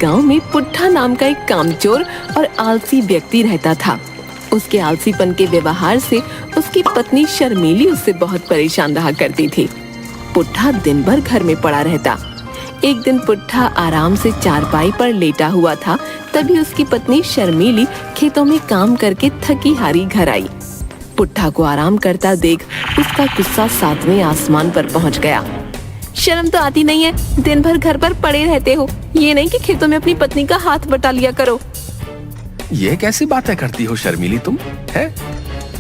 गांव में पुट्ठा नाम का एक कामचोर और आलसी व्यक्ति रहता था। उसके आलसीपन के व्यवहार से उसकी पत्नी शर्मीली उससे बहुत परेशान रहा करती थी। पुट्ठा दिन भर घर में पड़ा रहता। एक दिन पुट्ठा आराम से चारपाई पर लेटा हुआ था, तभी उसकी पत्नी शर्मीली खेतों में काम करके थकी हारी घर आई। पुट्ठा को आराम करता देख उसका गुस्सा 7वें आसमान पर पहुंच गया। शर्म तो आती नहीं है, दिन भर घर पर पड़े रहते हो, ये नहीं कि खेतों में अपनी पत्नी का हाथ बटा लिया करो। ये कैसी बातें करती हो शर्मीली तुम? है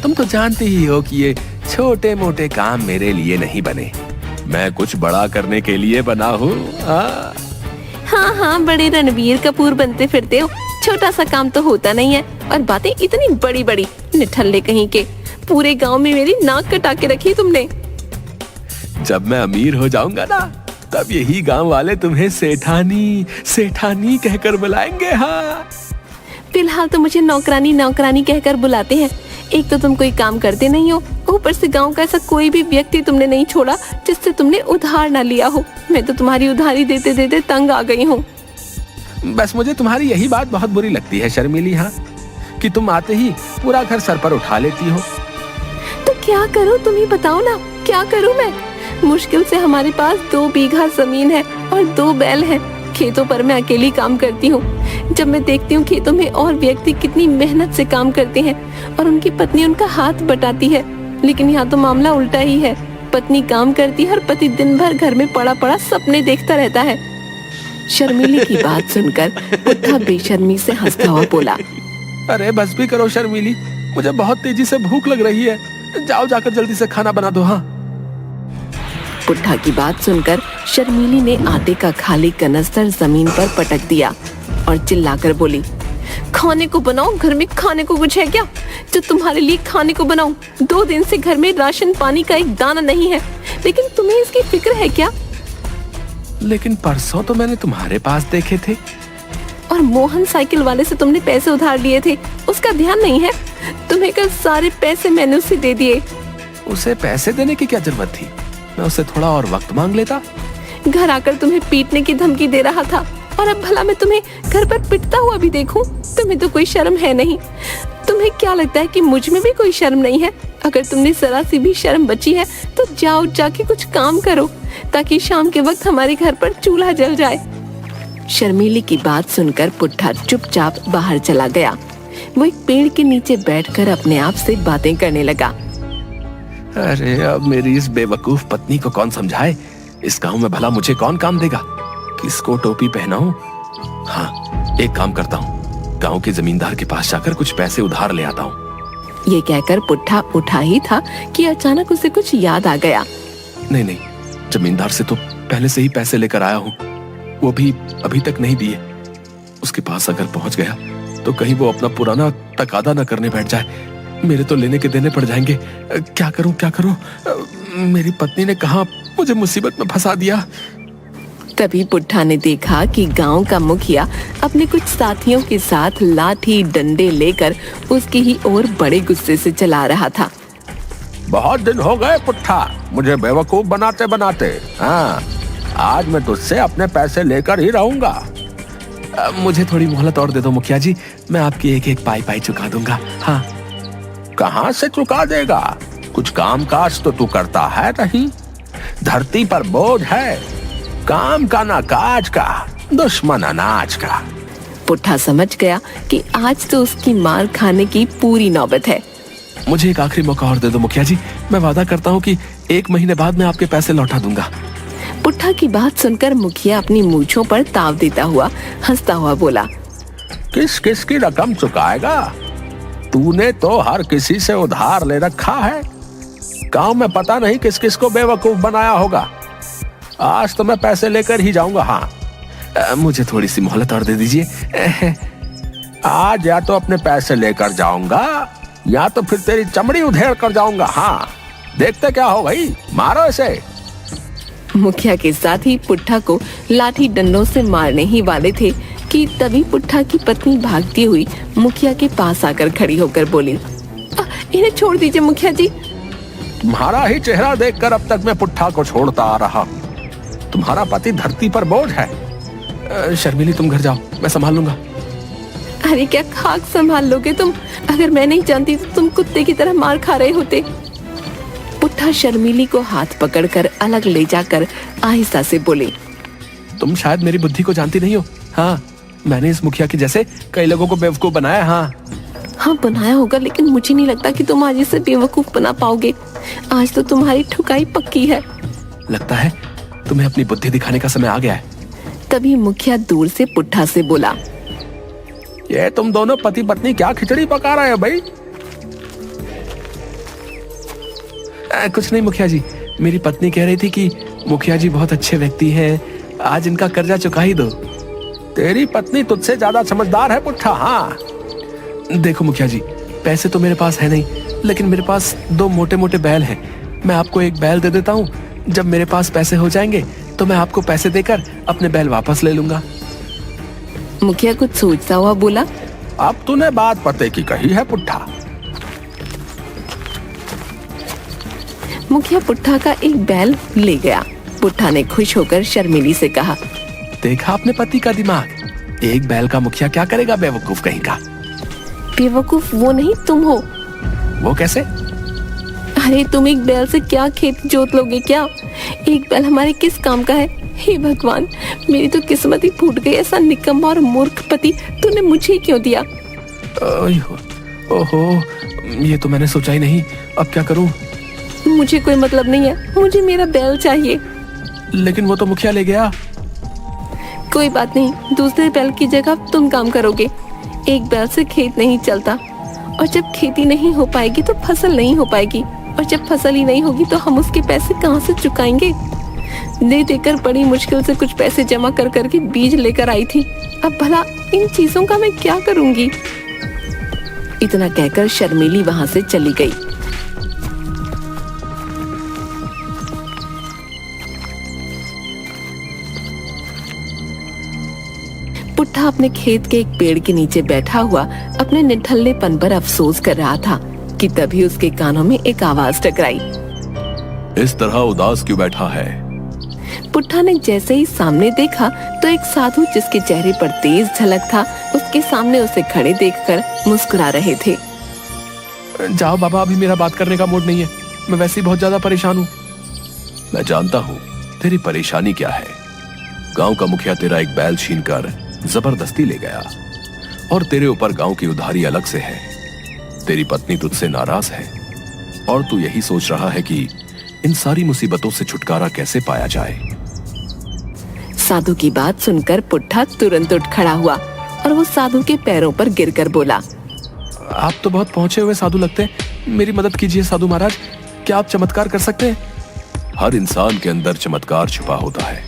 तुम तो जानती ही हो कि ये छोटे मोटे काम मेरे लिए नहीं बने, मैं कुछ बड़ा करने के लिए बना हूँ। हाँ, बड़े रणवीर कपूर बनते फिरते हो, छोटा सा काम तो होता नहीं है और बातें इतनी बड़ी बड़ी, निठल्ले कहीं के। पूरे गांव में मेरी नाक कटा के रखी तुमने। जब मैं अमीर हो जाऊंगा ना, तब यही गांव वाले तुम्हें सेठानी सेठानी कहकर बुलाएंगे। हाँ, फिलहाल तो मुझे नौकरानी नौकरानी कहकर बुलाते हैं। एक तो तुम कोई काम करते नहीं हो, ऊपर से गांव का ऐसा कोई भी व्यक्ति तुमने नहीं छोड़ा जिससे तुमने उधार ना लिया हो। मैं तो तुम्हारी उधारी देते देते तंग आ गई हूँ। बस मुझे तुम्हारी यही बात बहुत बुरी लगती है शर्मीली, हाँ, कि तुम आते ही पूरा घर सर पर उठा लेती हो। तो क्या करूँ, तुम ही बताओ ना, क्या करूँ मैं? मुश्किल से हमारे पास 2 बीघा जमीन है और 2 बैल हैं। खेतों पर मैं अकेली काम करती हूँ। जब मैं देखती हूँ खेतों में और व्यक्ति कितनी मेहनत से काम करते हैं और उनकी पत्नी उनका हाथ बटाती है, लेकिन यहाँ तो मामला उल्टा ही है। पत्नी काम करती है और पति दिन भर घर में पड़ा पड़ा सपने देखता रहता है। शर्मीली की बात सुनकर पुट्ठा बेशर्मी से हंसता हुआ बोला, अरे बस भी करो शर्मीली, मुझे बहुत तेजी से भूख लग रही है, जाओ जाकर जल्दी से खाना बना दो। हाँ। पुट्ठा की बात सुनकर शर्मीली ने आटे का खाली कनस्तर जमीन पर पटक दिया और चिल्लाकर बोली, खाने को बनाओ, घर में खाने को कुछ है क्या जो तुम्हारे लिए खाने को बनाऊं? 2 दिन से घर में राशन पानी का एक दाना नहीं है, लेकिन तुम्हें इसकी फिक्र है क्या? लेकिन परसों तो मैंने तुम्हारे पास देखे थे। और मोहन साइकिल वाले से तुमने पैसे उधार लिए थे, उसका ध्यान नहीं है? तुम्हें कल सारे पैसे मैंने उसे दे दिए। उसे पैसे देने की क्या जरूरत थी? मैं उससे थोड़ा और वक्त मांग लेता। घर आकर तुम्हें पीटने की धमकी दे रहा था और अब भला मैं तुम्हें घर पर पिटता हुआ भी देखूं? तुम्हें तो कोई शर्म है नहीं। तुम्हें क्या लगता है कि मुझ में भी कोई शर्म नहीं है? अगर तुमने जरा सी भी शर्म बची है तो जाओ जाके कुछ काम करो, ताकि शाम के वक्त हमारे घर पर चूल्हा जल जाए। शर्मीली की बात सुनकर पुट्ठा चुपचाप बाहर चला गया। वो एक पेड़ के नीचे बैठकर अपने आप से बातें करने लगा। अरे अब मेरी इस बेवकूफ पत्नी को कौन समझाए? इस गांव में भला मुझे कौन काम देगा? किसको टोपी पहनाऊं? हाँ, एक काम करता हूँ, गांव के जमींदार के पास जाकर कुछ पैसे उधार ले आता हूँ। ये कहकर पुट्ठा उठा ही था कि अचानक उसे कुछ याद आ गया। नहीं, जमींदार से तो पहले से ही पैसे लेकर आया हूँ, वो भी अभी तक नहीं दिए। उसके पास अगर पहुंच गया तो कहीं वो अपना पुराना तकादा न करने बैठ जाए, मेरे तो लेने के देने पड़ जाएंगे। क्या करूं? मेरी पत्नी ने कहा मुझे मुसीबत में फंसा दिया। तभी पुट्ठा ने देखा कि गांव का मुखिया अपने कुछ साथियों के साथ लाठी डंडे लेकर उसकी ही ओर बड़े गुस्से से चला रहा था। बहुत दिन हो गए पुट्ठा मुझे बेवकूफ बनाते बनाते। हाँ, आज मैं तुझसे अपने पैसे लेकर ही रहूंगा। मुझे थोड़ी मोहलत और दे दो मुखिया जी, मैं आपकी एक एक पाई चुका दूंगा। हाँ। कहाँ से चुका देगा? कुछ काम काज तो तू करता है नहीं, धरती पर बोझ है, काम का ना काज का, दुश्मन अनाज का। पुट्ठा समझ गया कि आज तो उसकी मार खाने की पूरी नौबत है। मुझे एक आखिरी मौका और दे दो मुखिया जी, मैं वादा करता हूँ कि 1 महीने बाद मैं आपके पैसे लौटा दूंगा। पुट्ठा की बात सुनकर मुखिया अपनी मूंछों पर ताव देता हुआ हंसता हुआ बोला, किस किस की रकम चुकाएगा? तूने तो हर किसी से उधार ले रखा है। गांव में पता नहीं किस किस को बेवकूफ बनाया होगा। आज तो मैं पैसे लेकर ही जाऊंगा। हाँ, मुझे थोड़ी सी मोहलत और दे दीजिए। आज या तो अपने पैसे लेकर जाऊंगा या तो फिर तेरी चमड़ी उधेड़ कर जाऊंगा। हाँ, देखते क्या हो भाई, मारो इसे। मुखिया के साथ ही पुट्ठा को लाठी डंडों से मारने ही वाले थे कि तभी पुट्ठा की पत्नी भागती हुई मुखिया के पास आकर खड़ी होकर बोली, इन्हें छोड़ दीजिए मुखिया जी। तुम्हारा ही चेहरा देखकर अब तक मैं पुट्ठा को छोड़ता आ रहा हूँ। तुम्हारा पति धरती पर बोझ है, शर्मिली तुम घर जाओ, मैं संभाल लूंगा। अरे क्या खाक संभाल लोगे तुम? अगर मैं नहीं जानती तो तुम कुत्ते की तरह मार खा रहे होते। पुट्ठा शर्मिली को हाथ पकड़कर अलग ले जाकर आहिस्ता से बोले, तुम शायद मेरी बुद्धि को जानती नहीं हो। हाँ, मैंने इस मुखिया के जैसे कई लोगों को बेवकूफ बनाया। हाँ बनाया होगा, लेकिन मुझे नहीं लगता कि तुम आज इसे बेवकूफ बना पाओगे। आज तो तुम्हारी ठुकाई पक्की है। लगता है तुम्हें अपनी बुद्धि दिखाने का समय आ गया है। तभी मुखिया दूर से पुट्ठा से बोला, ये तुम दोनों पति पत्नी क्या खिचड़ी पका रहे हो भाई? कुछ नहीं मुखिया जी, मेरी पत्नी कह रही थी कि मुखिया जी बहुत अच्छे व्यक्ति हैं, आज इनका कर्जा चुका ही दो। तेरी पत्नी तुझसे ज्यादा समझदार है पुट्ठा। हाँ देखो मुखिया जी, पैसे तो मेरे पास है नहीं, लेकिन मेरे पास 2 मोटे मोटे बैल हैं। मैं आपको एक बैल दे देता हूँ, जब मेरे पास पैसे हो जाएंगे तो मैं आपको पैसे देकर अपने बैल वापस ले लूंगा। मुखिया कुछ सोचता हुआ बोला, अब तूने बात पते की कही है पुट्ठा। मुखिया पुट्ठा का एक बैल ले गया। पुट्ठा ने खुश होकर शर्मिली से कहा, देखा अपने पति का दिमाग, एक बैल का मुखिया क्या करेगा बेवकूफ कहीं का। बेवकूफ वो नहीं तुम हो। वो कैसे? अरे तुम एक बैल से क्या खेत जोत लोगे क्या? एक बैल हमारे किस काम का है? हे भगवान, मेरी तो किस्मत ही फूट गई। ऐसा निकम्मा और मूर्ख पति तूने मुझे क्यों दिया? ओहो, ये तो मैंने सोचा ही नहीं। अब क्या करूं? मुझे कोई मतलब नहीं है, मुझे मेरा बैल चाहिए। लेकिन वो तो मुखिया ले गया। कोई बात नहीं, दूसरे बैल की जगह तुम काम करोगे। एक बैल से खेत नहीं चलता, और जब खेती नहीं हो पाएगी तो फसल नहीं हो पाएगी, और जब फसल ही नहीं होगी तो हम उसके पैसे कहाँ से चुकाएंगे? दे देकर बड़ी मुश्किल से कुछ पैसे जमा कर करके बीज लेकर आई थी। अब भला इन चीजों का मैं क्या करूंगी? इतना कहकर शर्मिली वहां से चली गई। पुट्ठा अपने खेत के एक पेड़ के नीचे बैठा हुआ अपने निठल्लेपन पर अफसोस कर रहा था कि तभी उसके कानों में एक आवाज टकराई। इस तरह उदास क्यों बैठा है? पुट्ठा ने जैसे ही सामने देखा तो एक साधु जिसके चेहरे पर तेज झलक था, उसके सामने उसे खड़े देखकर मुस्कुरा रहे थे। जाओ बाबा, अभी मेरा बात करने का मूड नहीं है, मैं वैसे ही बहुत ज्यादा परेशान हूँ। मैं जानता हूँ तेरी परेशानी क्या है। गांव का मुखिया तेरा एक बैल छीनकर जबरदस्ती ले गया, और तेरे ऊपर गांव की उधारी अलग से है। तेरी पत्नी तुझसे नाराज है, और तू यही सोच रहा है कि इन सारी मुसीबतों से छुटकारा कैसे पाया जाए। साधु की बात सुनकर पुट्ठा तुरंत उठ खड़ा हुआ और वो साधु के पैरों पर गिरकर बोला, आप तो बहुत पहुंचे हुए साधु लगते हैं, मेरी मदद कीजिए साधु महाराज। क्या आप चमत्कार कर सकते हैं? हर इंसान के अंदर चमत्कार छुपा होता है,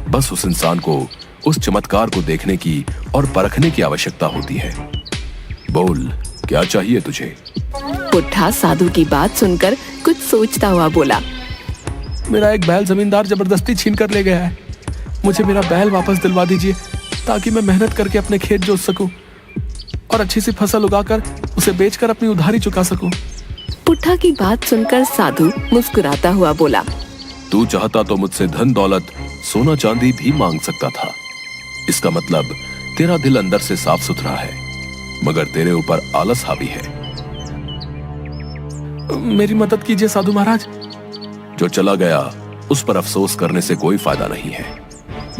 बस उस इंसान को उस चमत्कार को देखने की और परखने की आवश्यकता होती है। बोल, क्या चाहिए तुझे? पुट्ठा साधु की बात सुनकर कुछ सोचता हुआ बोला, मेरा एक बैल जमींदार जबरदस्ती छीन कर ले गया है। मुझे मेरा बैल वापस दिलवा दीजिए, ताकि मैं मेहनत करके अपने खेत जोत सकूं और अच्छी सी फसल उगाकर उसे बेचकर अपनी उधारी चुका सकूं। पुट्ठा की बात सुनकर साधु मुस्कुराता हुआ बोला, तू चाहता तो मुझसे धन दौलत सोना चांदी भी मांग सकता था। इसका मतलब तेरा दिल अंदर से साफ सुथरा है, मगर तेरे ऊपर आलस हावी है। मेरी मदद कीजिए साधु महाराज। जो चला गया उस पर अफसोस करने से कोई फायदा नहीं है।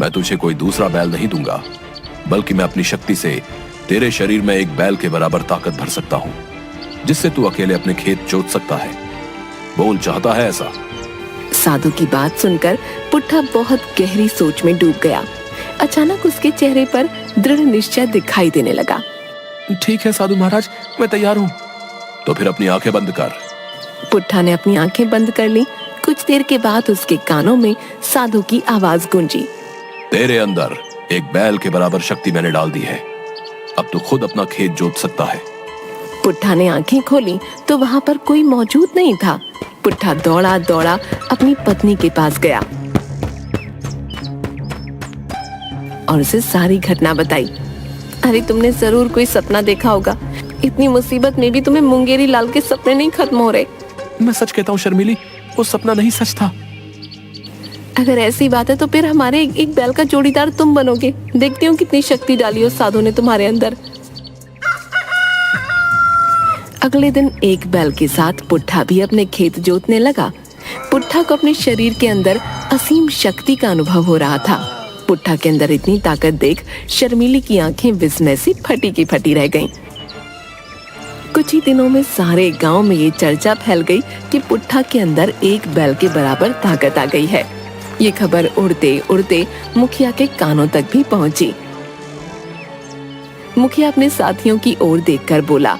मैं तुझे कोई दूसरा बैल नहीं दूंगा, बल्कि मैं अपनी शक्ति से तेरे शरीर में एक बैल के बराबर ताकत भर सकता हूं, जिससे तू अकेले अपने खेत जोत सकता है। बोल, चाहता है ऐसा? साधु की बात सुनकर पुट्ठा बहुत गहरी सोच में डूब गया। अचानक उसके चेहरे पर दृढ़ निश्चय दिखाई देने लगा। ठीक है साधु महाराज, मैं तैयार हूँ। तो फिर अपनी आंखें बंद कर। पुट्ठा ने अपनी आंखें बंद कर ली। कुछ देर के बाद उसके कानों में साधु की आवाज गूंजी, तेरे अंदर एक बैल के बराबर शक्ति मैंने डाल दी है, अब तू खुद अपना खेत जोत सकता है। पुट्ठा ने आंखें खोली तो वहां पर कोई मौजूद नहीं था। पुट्ठा दौड़ा दौड़ा अपनी पत्नी के पास गया और उसे सारी घटना बताई। अरे तुमने जरूर कोई सपना देखा होगा, इतनी मुसीबत में भी तुम्हें मुंगेरी लाल के सपने नहीं खत्म हो रहे। मैं सच कहता हूँ शर्मिली, वो सपना नहीं सच था। अगर ऐसी बात है तो फिर हमारे एक बैल का जोड़ीदार तुम बनोगे। देखती हूँ कितनी शक्ति डाली उस साधु ने तुम्हारे अंदर। अगले दिन एक बैल के साथ पुट्ठा भी अपने खेत जोतने लगा। पुट्ठा को अपने शरीर के अंदर असीम शक्ति का अनुभव हो रहा था। पुट्ठा के अंदर इतनी ताकत देख शर्मीली की आंखें विस्मय से फटी की फटी रह गईं। कुछ ही दिनों में सारे गांव में ये चर्चा फैल गई कि पुट्ठा के अंदर एक बैल के बराबर ताकत आ गई है। ये खबर उड़ते उड़ते मुखिया के कानों तक भी पहुंची। मुखिया अपने साथियों की ओर देखकर बोला,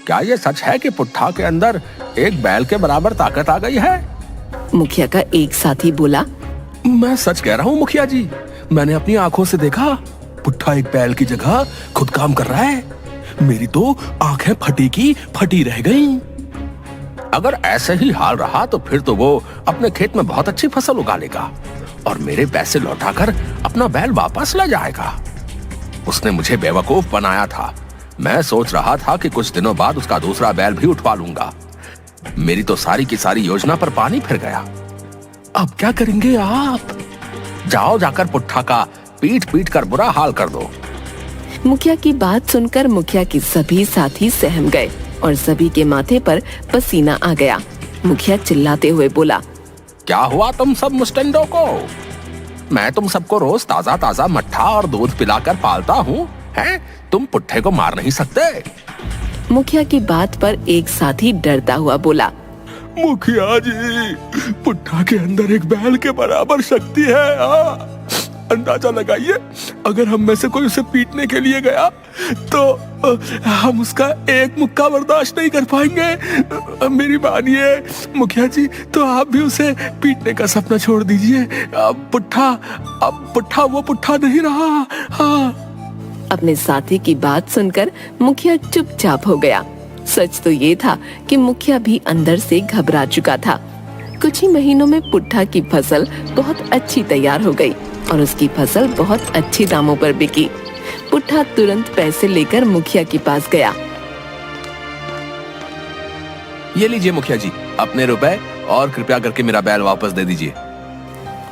क्या ये सच है कि पुट्ठा के अंदर एक बैल के बराबर ताकत आ गई है? मुखिया का एक साथी बोला, मैं सच कह रहा हूँ मुखिया जी, मैंने अपनी आंखों से देखा। पुट्ठा एक बैल की जगह खुद काम कर रहा है। मेरी तो आंखें फटी की फटी रह गईं। अगर ऐसे ही हाल रहा तो फिर तो वो अपने खेत में बहुत अच्छी फसल उगा लेगा और मेरे पैसे लौटाकर अपना बैल वापस ले जाएगा। उसने मुझे बेवकूफ बनाया था। मैं सोच रहा था कि कुछ दिनों बाद उसका दूसरा बैल भी उठवा लूंगा। मेरी तो सारी की सारी योजना पर पानी फिर गया। अब क्या करेंगे आप? जाओ जाकर पुट्ठा का पीट पीट कर बुरा हाल कर दो। मुखिया की बात सुनकर मुखिया के सभी साथी सहम गए और सभी के माथे पर पसीना आ गया। मुखिया चिल्लाते हुए बोला, क्या हुआ तुम सब मुस्टंडों को? मैं तुम सबको रोज ताजा ताजा मट्ठा और दूध पिलाकर पालता हूँ, हैं? तुम पुट्ठे को मार नहीं सकते। मुखिया की बात पर एक साथी डरता हुआ बोला, मुखिया जी, पुट्ठा के अंदर एक बैल के बराबर शक्ति है। अंदाजा लगाइए, अगर हम में से कोई उसे पीटने के लिए गया तो हम उसका एक मुक्का बर्दाश्त नहीं कर पाएंगे। मेरी मानिए मुखिया जी, तो आप भी उसे पीटने का सपना छोड़ दीजिए। अब पुट्ठा वो पुट्ठा नहीं रहा। हाँ। अपने साथी की बात सुनकर मुखिया चुपचाप हो गया। सच तो ये था कि मुखिया भी अंदर से घबरा चुका था। कुछ ही महीनों में पुट्ठा की फसल बहुत अच्छी तैयार हो गई और उसकी फसल बहुत अच्छे दामों पर बिकी। पुट्ठा तुरंत पैसे लेकर मुखिया के पास गया। ये लीजिए मुखिया जी, अपने रुपए, और कृपया करके मेरा बैल वापस दे दीजिए।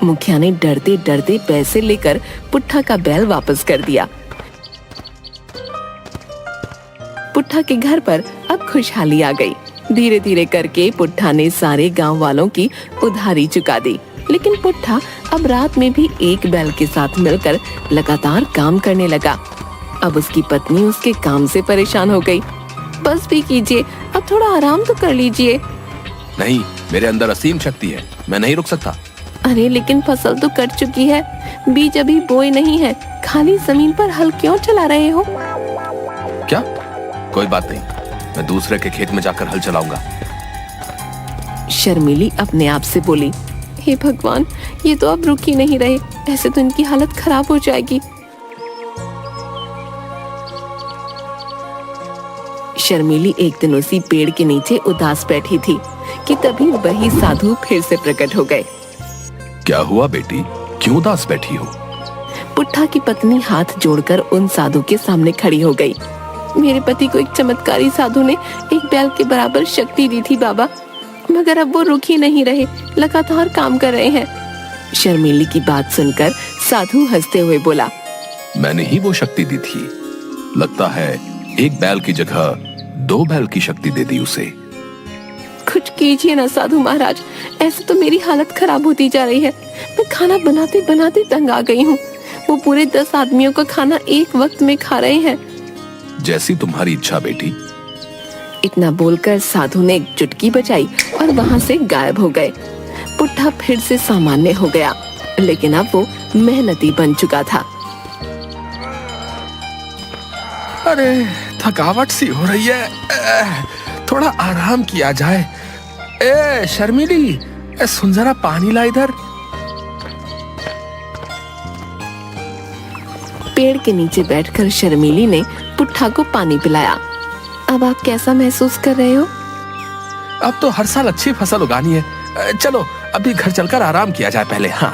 मुखिया ने डरते डरते पैसे लेकर पुट्ठा का बैल वापस कर दिया। पुट्ठा के घर पर अब खुशहाली आ गई। धीरे धीरे करके पुट्ठा ने सारे गांव वालों की उधारी चुका दी। लेकिन पुट्ठा अब रात में भी एक बैल के साथ मिलकर लगातार काम करने लगा। अब उसकी पत्नी उसके काम से परेशान हो गई। बस भी कीजिए, अब थोड़ा आराम तो कर लीजिए। नहीं, मेरे अंदर असीम शक्ति है, मैं नहीं रुक सकता। अरे लेकिन फसल तो कट चुकी है, बीज अभी बोए नहीं है, खाली जमीन पर हल क्यों चला रहे हो? क्या? कोई बात नहीं, मैं दूसरे के खेत में जाकर हल चलाऊंगा। शर्मीली अपने आप से बोली, हे भगवान, ये तो अब रुक ही नहीं रहे, ऐसे तो इनकी हालत खराब हो जाएगी। शर्मीली एक दिन उसी पेड़ के नीचे उदास बैठी थी कि तभी वही साधु फिर से प्रकट हो गए। क्या हुआ बेटी, क्यों उदास बैठी हो? पुट्ठा की पत्नी हाथ जोड़कर उन साधु के सामने खड़ी हो गई। मेरे पति को एक चमत्कारी साधु ने एक बैल के बराबर शक्ति दी थी बाबा, मगर अब वो रुक ही नहीं रहे, लगातार काम कर रहे हैं। शर्मीली की बात सुनकर साधु हंसते हुए बोला, मैंने ही वो शक्ति दी थी। लगता है एक बैल की जगह 2 बैल की शक्ति दे दी उसे। कुछ कीजिए ना साधु महाराज, ऐसे तो मेरी हालत खराब होती जा रही है। मैं खाना बनाते बनाते तंग आ गई हूँ। वो पूरे 10 आदमियों का खाना एक वक्त में खा रहे हैं। जैसी तुम्हारी इच्छा बेटी। इतना बोलकर साधु ने एक चुटकी बजाई और वहाँ से गायब हो गए। पुट्ठा फिर से सामान्य हो गया, लेकिन अब वो मेहनती बन चुका था। अरे थकावट सी हो रही है, थोड़ा आराम किया जाए। शर्मीली, सुन जरा, पानी ला इधर। पेड़ के नीचे बैठकर शर्मीली ने पुट्ठा को पानी पिलाया। अब आप कैसा महसूस कर रहे हो? अब तो हर साल अच्छी फसल उगानी है। चलो अभी घर चलकर आराम किया जाए पहले। हाँ।